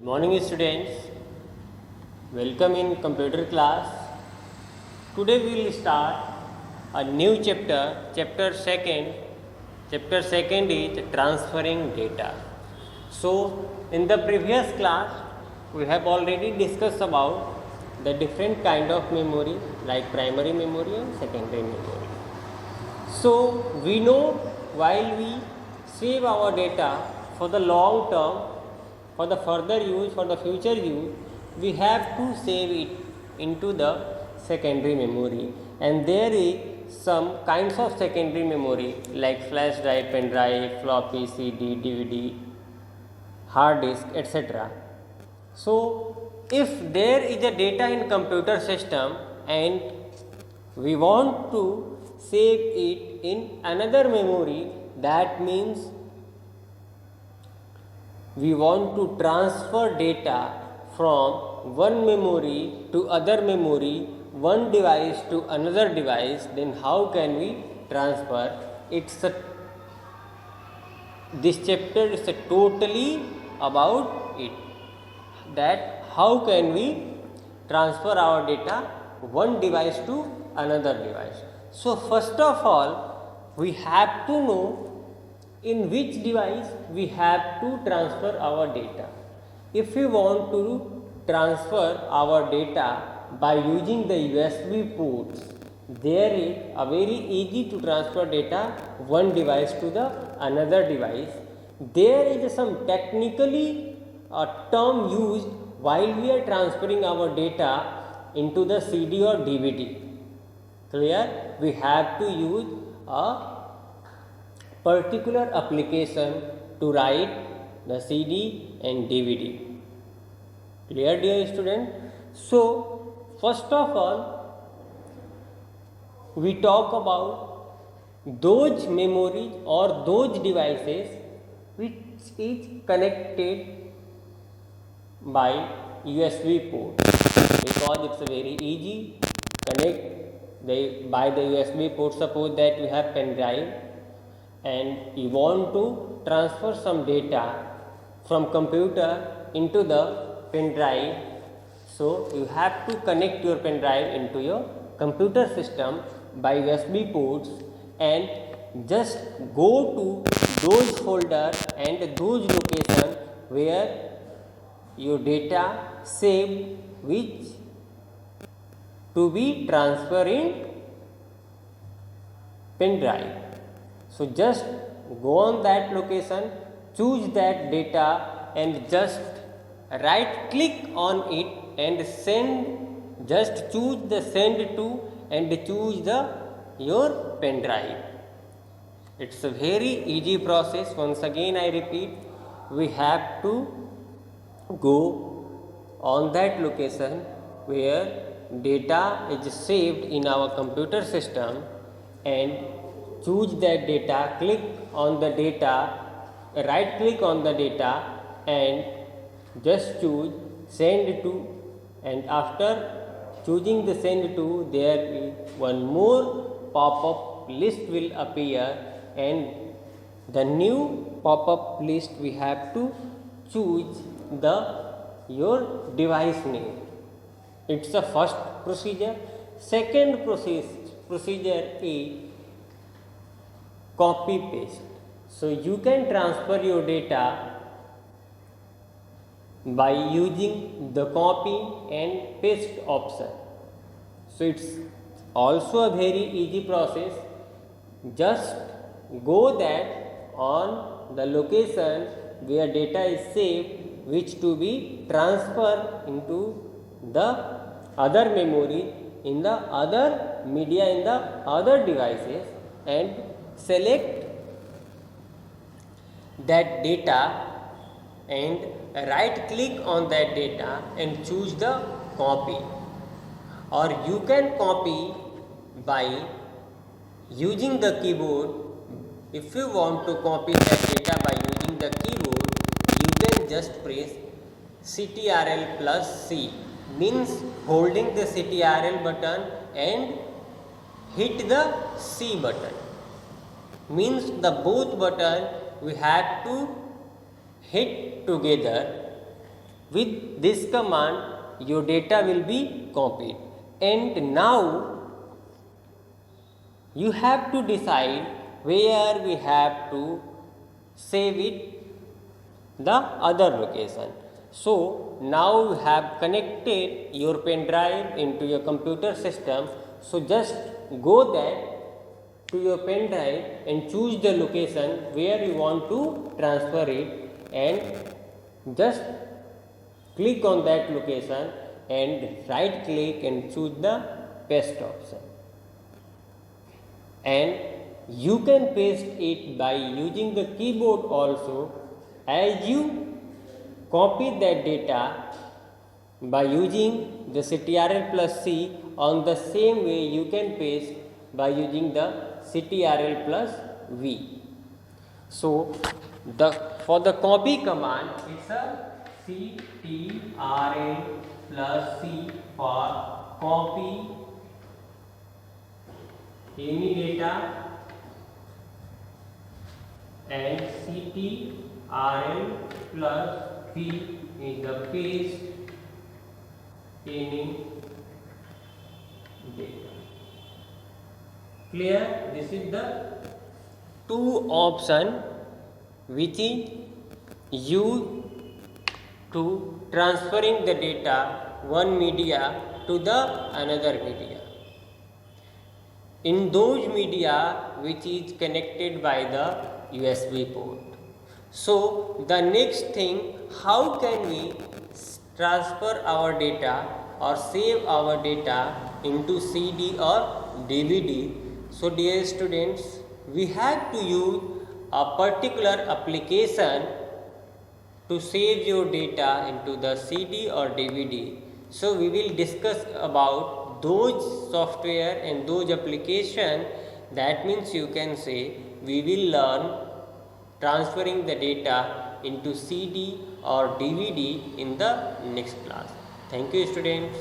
Morning students, welcome in computer class. Today we will start a new chapter, chapter second. Chapter second is transferring data. So in the previous class we have already discussed about the different kind of memory like primary memory and secondary memory. So we know while we save our data for the long term, for the further use, for the future use, we have to save it into the secondary memory, and there is some kinds of secondary memory like flash drive, pen drive, floppy, CD, DVD, hard disk, etc. So if there is a data in computer system and we want to save it in another memory, that means we want to transfer data from one memory to other memory, one device to another device, then how can we transfer? This chapter is totally about it, that how can we transfer our data one device to another device. So first of all we have to know in which device we have to transfer our data. If we want to transfer our data by using the USB ports, there is a very easy to transfer data one device to the another device. There is some technically a term used while we are transferring our data into the CD or DVD. Clear? We have to use a particular application to write the CD and DVD. Clear, dear student? So first of all we talk about those memories or those devices which is connected by USB port, because it's very easy connect by the USB port. Suppose that you have pen drive and you want to transfer some data from computer into the pen drive, so you have to connect your pen drive into your computer system by USB ports and just go to those folder and those location where your data saved which to be transferred in pen drive. So just go on that location, choose that data and just right click on it and send, just choose the send to and choose your pen drive. It's a very easy process. Once again I repeat, we have to go on that location where data is saved in our computer system and choose that data, click on the data, right click on the data and just choose send to, and after choosing the send to, there is one more pop-up list will appear, and the new pop-up list we have to choose your device name. It's the first procedure. Second procedure is copy paste. So you can transfer your data by using the copy and paste option. So it's also a very easy process. Just go that on the location where data is saved which to be transferred into the other memory in the other media in the other devices, and select that data and right click on that data and choose the copy, or you can copy by using the keyboard. If you want to copy that data by using the keyboard, you can just press CTRL plus C, means holding the CTRL button and hit the C button, means the both button we have to hit together With this command, your data will be copied. And now you have to decide where we have to save it, the other location. So now you have connected your pen drive into your computer system. So just go there to your pen drive and choose the location where you want to transfer it, and just click on that location and right click and choose the paste option, and you can paste it by using the keyboard also. As you copy that data by using the CTRL plus C, on the same way you can paste by using the CTRL plus V. So for the copy command, it's a CTRL plus C for copy any data, and CTRL plus V is the paste any data. Clear? This is the two option which is used to transferring the data one media to the another media. In those media which is connected by the USB port. So the next thing, how can we transfer our data or save our data into CD or DVD? So dear students, we have to use a particular application to save your data into the CD or DVD. So we will discuss about those software and those application. That means you can say we will learn transferring the data into CD or DVD in the next class. Thank you, students.